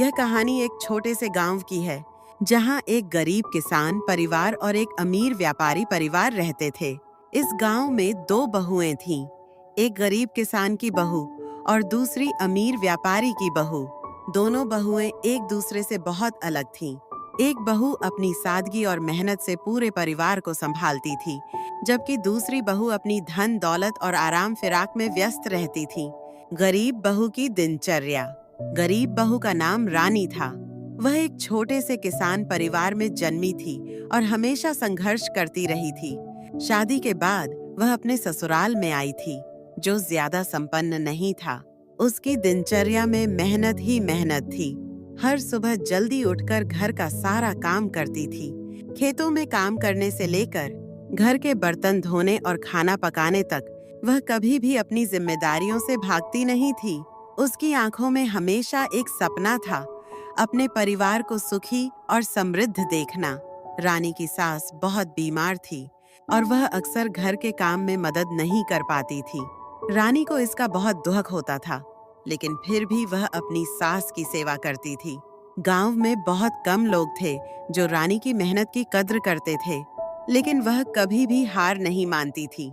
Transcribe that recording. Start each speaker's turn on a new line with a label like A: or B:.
A: यह कहानी एक छोटे से गांव की है, जहां एक गरीब किसान परिवार और एक अमीर व्यापारी परिवार रहते थे। इस गांव में दो बहुएं थीं, एक गरीब किसान की बहू और दूसरी अमीर व्यापारी की बहू। दोनों बहुएं एक दूसरे से बहुत अलग थीं। एक बहू अपनी सादगी और मेहनत से पूरे परिवार को संभालती थी, जबकि दूसरी बहू अपनी धन दौलत और आराम फिराक में व्यस्त रहती थी। गरीब बहू की दिनचर्या। गरीब बहू का नाम रानी था। वह एक छोटे से किसान परिवार में जन्मी थी और हमेशा संघर्ष करती रही थी। शादी के बाद वह अपने ससुराल में आई थी, जो ज्यादा संपन्न नहीं था। उसकी दिनचर्या में मेहनत ही मेहनत थी। हर सुबह जल्दी उठकर घर का सारा काम करती थी। खेतों में काम करने से लेकर घर के बर्तन धोने और खाना पकाने तक वह कभी भी अपनी जिम्मेदारियों से भागती नहीं थी। उसकी आंखों में हमेशा एक सपना था, अपने परिवार को सुखी और समृद्ध देखना। रानी की सास बहुत बीमार थी और वह अक्सर घर के काम में मदद नहीं कर पाती थी। रानी को इसका बहुत दुख होता था, लेकिन फिर भी वह अपनी सास की सेवा करती थी। गांव में बहुत कम लोग थे जो रानी की मेहनत की कद्र करते थे, लेकिन वह कभी भी हार नहीं मानती थी।